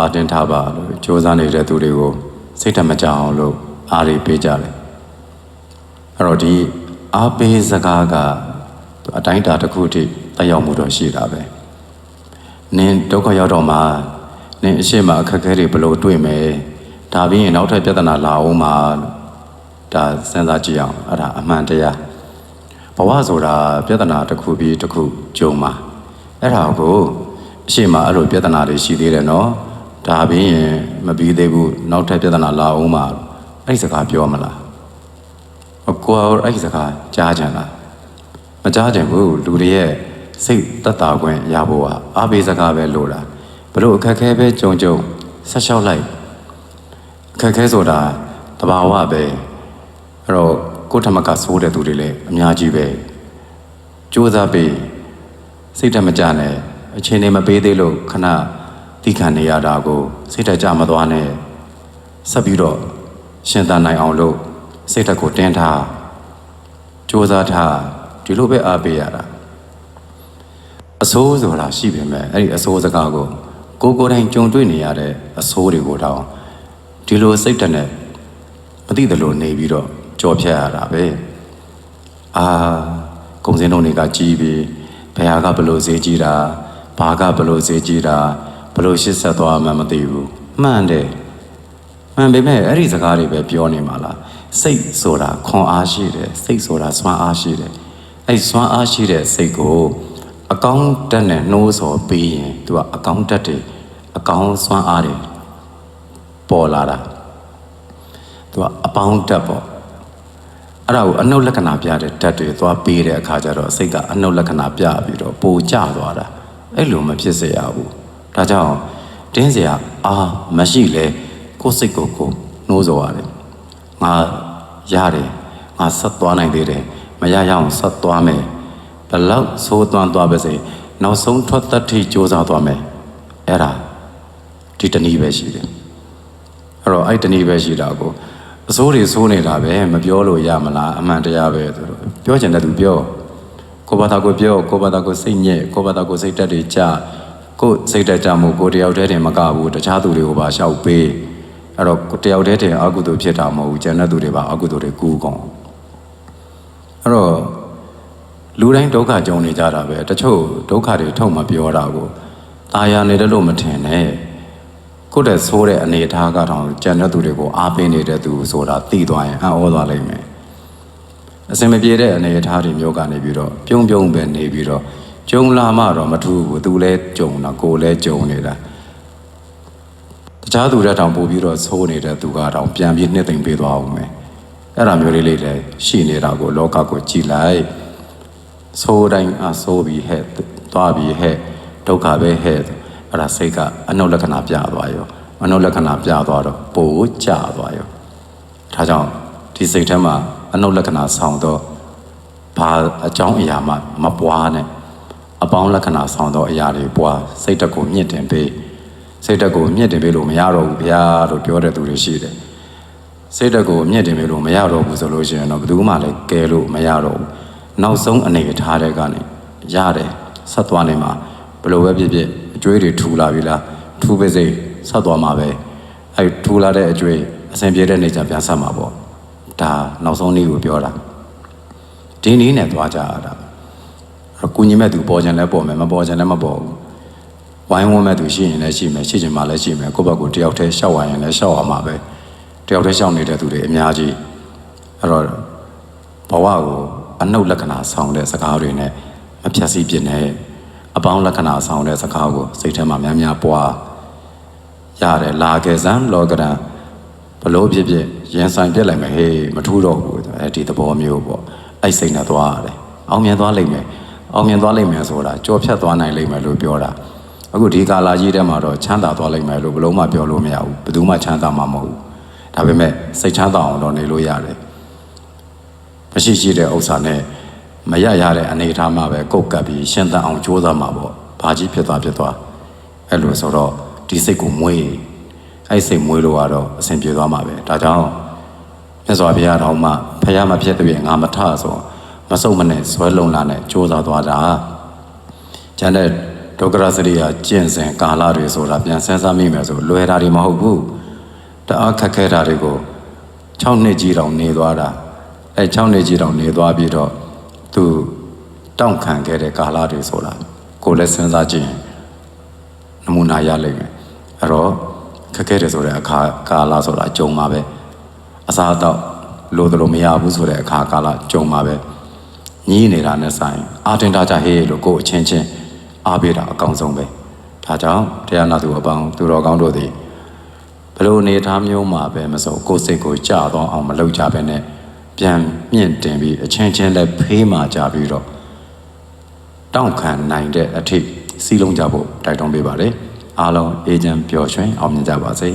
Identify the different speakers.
Speaker 1: အာတင်ထားပါလို့ကြိုးစားနေတဲ့သူတွေကိုစိတ်ဓာတ်မကြအောင်လို့အားတွေပေးကြတယ်အဲ့တော့ဒီအားပေးစကားကအတိုင်းအတာတစ်ခုထိတက်ရောက်မှုတော့ရှိတာပဲနင်ဒုက္ခရောက်တော့မှနင်အရှိမအခက်အခဲတွေဘယ်လိုတွေ့မယ်ဒါပြီးရင်နောက်ထပ်ပြဿနာလာအောင်မှဒါစဉ်းစားကြည့်အောင်အဲ့ဒါအမှန်တရားဘဝဆိုတာပြဿနာတစ်ခုပြီးတစ်ခုကြုံမှာအဲ့ဒါကိုအရှိမအဲ့လိုပြဿနာတွေရှိသေးတယ်နော်ဒါပြီးရင်မပြီးသေးဘူးနောက်ထပ်ပြဿနာလာအောင်မှအဲ့ဒီစကားပြောမလားကိုယ်အဲ့ဒီစကားကြားကြလားမကြားကြဘူးလူတွေရဲ့စိတ်သက်သာခွင့်ရဖို့ဟာအားပေးစကားပဲလို့တာဘလို့အခက်ခဲပဲကြုံဆက်လျှောက်လိုက်အခက်ခဲဆိုတာတဘာဝပဲအဲ့တော့ကိုယ်ထမကဆိုးတဲ့သူတွေလည်းအများကြီးပဲကြိုးစားပြီးစိတ်ဓာတ်မကြနဲ့အချိန်တွေမပေးသေးလို့ခဏတိခံနေရတာကိုစိတ်ဓာတ်ကြမသွားနဲ့ဆက်ပြီးတော့ရှင်သန်နိုင်အောင်လို့စိတ်ဓာတ်ကိုတင်းထားကြိုးစားထားဒီလိုပဲအားပေးရတာအဆိုးဆိုတာရှိပေမဲ့အဲ့ဒီအဆိုးစကားကိုကိုယ်တိုင်ကြုံတွေ့နေရတဲ့အဆိုးတွေကိုတောင်ဒီလိုစိတ်ဓာတ်နဲ့မသိသလိုနေပြီးတော့ကြော်ဖြတ်ရတာပဲကုံစင်းလုံးတွေကကြီးပြီးဘယ်ဟာကဘလို့ဈေးကြီးတာဘာကဘလို့ဈေးကြီးတာဘလို့ရှစ်ဆက်သွားမှမသိဘူးမှန်တယ်မှန်ပေမဲ့အဲ့ဒီစကားတွေပဲပြောနေမှာလားစိတ်ဆိုတာခွန်အားရှိတယ်စိတ်ဆိုတာစွမ်းအားရှိတယ်အဲ့စွမ်းအားရှိတဲ့စိတ်ကိုအကောင်းတက်နဲ့နှိုးဆော်ပြီးရင်သူကအကောင်းတက်တွေအကောင်းစွမ်းအားတွေပေါ်လာတာသူကအပေါင်းတက်ပေါ့အဲ့ဒါကိုအနှုတ်လက္ခဏာပြတဲ့ဓာတ်တွေသွားပေးတဲ့အခါကျတော့စိတ်ကအနှုတ်လက္ခဏာပြပြီးတော့ပိုကျသွားတာအဲ့လိုမဖြစ်စေရဘူးဒါကြောင့်တင်းเสียမရှိလဲကိုယ်စိတ်ကိုနှိုးဆော်ရတယ်ငါရတယ်ငါဆက်သွားနိုင်သေးတယ်မရရအောင်ဆက်သွားမယ်ဘလောက်ဆိုးသွားပါစေနောက်ဆုံးထွက်သက်ထိစ조사သွားမယ်အဲ့ဒါဒီတနည်းပဲရှိတယ်အဲ့တော့အဲ့တနည်းပဲရှိတာကိုအစိုးတွေဆိုးနေတာပဲမပြောလို့ရမလားအမှန်တရားပဲဆိုတော့ပြောချင်တဲ့သူပြောကိုဘာသာကိုပြောကိုဘာသာကိုစိတ်ညစ်ကိုဘာသာကိုစိတ်တက်တွေကြကိုစိတ်တက်ကြမှုကိုတယောက်တည်းတင်မကဘူးတခြားသူတွေကိုပါရှောက်ပေးအဲ့တော့တယောက်တည်းတင်အကုသိုလ်ဖြစ်တာမဟုတ်ဘူးကျန်တဲ့သူတွေပါအကုသိုလ်တွေကူးကုန်အဲ့တော့လူတိုင်းဒုက္ခကြုံနေကြတာပဲတချို့ဒုက္ခတွေထုတ်မပြောတာကိုตายာနေတယ်လို့မထင်နဲ့ကိုယ့်တဲ့ဆိုးတဲ့အနေအထားကတော့ကြံတဲ့သူတွေကိုအားပေးနေတဲ့သူဆိုတာသိသွားရင်အံ့ဩသွားလိမ့်မယ်အစင်မပြေတဲ့အနေအထားတွေမျိုးကနေပြီးတော့ပြုံးပဲနေပြီးတော့ကြုံလာမှတော့မထူးဘူးသူလည်းကြုံတာကိုယ်လည်းကြုံနေတာတခြားသူတွေတောင်ပို့ပြီးတော့ဆိုးနေတဲ့သူကတော့ပြန်ပြီးနှစ်သိမ့်ပေးသွားအောင်မယ်အဲ့ဒါမျိုးလေးလည်းရှိနေတာကိုလောကကိုကြည်လိုက်ဆိုးတိုင်းဆိုးပြီးဟဲ့သွားပြီးဟဲ့ဒုက္ခပဲဟဲ့အဲ့ဒါစိတ်ကအနှုတ်လက္ခဏာပြသွားရောအနှုတ်လက္ခဏာပြသွားတော့ပိုကျသွားရောဒါကြောင့်ဒီစိတ်ထဲမှာအနှုတ်လက္ခဏာဆောင်တော့ဘာအကြောင်းအရာမှမပွားနဲ့အပေါင်းလက္ခဏာဆောင်တော့အရာတွေပွားစိတ်တက်ကိုမြင့်တင်ပေးစိတ်တက်ကိုမြင့်တင်ပေးလို့မရတော့ဘူးဗျာလို့ပြောတဲ့သူတွေရှိတယ်စိတ်တက်ကိုမြင့်တင်ပေးလို့မရတော့ဘူးဆိုလို့ရှိရင်တော့ဘယ်သူမှလည်းကယ်လို့မရတော့ဘူးနောက်ဆုံးအနေအထားတွေကနေရတယ်ဆက်သွားနေမှာဘယ်လိုပဲဖြစ်ဖြစ်အကျွေးတွေထူလာပြီလားထူပါစေဆက်သွားမှာပဲအဲထူလာတဲ့အကျွေးအစဉ်ပြေတဲ့နေကြပြန်ဆက်မှာပေါ့ဒါနောက်ဆုံးနေ့ကိုပြောတာဒီနည်းနဲ့သွားကြရတာကုညီမဲ့သူပေါ်ချင်လဲပေါ်မယ်မပေါ်ချင်လဲမပေါ်ဘူးဝိုင်းဝန်းမဲ့သူရှိရင်လည်းရှိမယ်ရှိချင်မှလည်းရှိမယ်ကိုယ့်ဘက်ကိုတယောက်တည်းရှောက်ရရင်လည်းရှောက်ရမှာပဲတယောက်တည်းရှောက်နေတဲ့သူတွေအများကြီးအဲ့တော့ဘဝကိုအနှုတ်လက္ခဏာဆောင်တဲ့စကားတွေနဲ့မဖြတ်စည်းပြနေအပေါင်းလက္ခဏာဆောင်တဲ့စကားကိုစိတ်ထဲမှာများများပွားရတယ်လာခဲ့စမ်းလောကရန်ဘလို့ဖြစ်ဖြစ်ရင်ဆိုင်ပြက်လိုက်မယ်ဟေးမထူးတော့ဘူးဒီသဘောမျိုးပေါ့အဲ့စိတ်နဲ့သွားရတယ်အောင်မြင်သွားလိမ့်မယ်ဆိုတာကြော်ဖြတ်သွားနိုင်လိမ့်မယ်လို့ပြောတာအခုဒီကာလာကြီးထဲမှာတော့ချမ်းသာသွားလိမ့်မယ်လို့ဘလို့မှပြောလို့မရဘူးဘယ်သူမှချမ်းသာမှာမဟုတ်ဘူးဒါပေမဲ့စိတ်ချမ်းသာအောင်တော့နေလို့ရတယ်မရှိတဲ့ဥစ္စာနဲ့မရတဲ့အနေအထားမှာပဲကုတ်ကပ်ပြီးရှင်းသန်အောင်ကြိုးစားမှာပေါ့ဘာကြီးဖြစ်သွားအဲ့လိုဆိုတော့ဒီစိတ်ကိုမွေးအဲ့စိတ်မွေးလို့ကတော့အဆင်ပြေသွားမှာပဲဒါကြောင့်မြတ်စွာဘုရားတော်မှဖယားမဖြစ်တဲ့ငါမထဆိုမစုံမနဲ့ဇွဲလုံးလာနဲ့ကြိုးစားသွားတာကျန်တဲ့ ဒုက္ခရစရိယာကျင့်စဉ်ကာလတွေဆိုတာပြန်စဉ်းစားမိမယ်ဆိုလွယ်တာတွေမဟုတ်ဘူးတအားခက်ခဲတာတွေကို6နှစ်ကြီးတောင်နေသွားတာအဲ6နှစ်ကြီးတောင်နေသွားပြီးတော့သူတောင့်ခံခဲ့တဲ့ကာလတွေဆိုတာကိုလည်းစဉ်းစားကြည့်ရင်နမူနာရလိမ့်မယ်အဲ့တော့ခက်ခဲတယ်ဆိုတဲ့အခါကာလဆိုတာကြုံမှာပဲအစားအသောက်လို့တော့မရဘူးဆိုတဲ့အခါကာလကြုံမှာပဲညီးနေတာနဲ့ဆိုင်အာတင်တာကြဟေးလို့ကိုယ်အချင်းချင်းအားပေးတာအကောင်းဆုံးပဲဒါကြောင့်တရားနာသူအပေါင်းသူတော်ကောင်းတို့သည်ဘယ်လိုအနေထားမျိုးမှာပဲမစိုးကိုယ်စိတ်ကိုကြတော့အောင်မလုပ်ကြဘဲနဲ့ပြန်မြင့်တင်ပြီးအချင်းချင်းလည်းဖေးမာကြပြီးတော့တောင့်ခံနိုင်တဲ့အထိစီးလုံးကြဖို့တိုက်တွန်းပေးပါတယ်အားလုံးအေဂျင့်ပျော်ရွှင်အောင်မြင်ကြပါစေ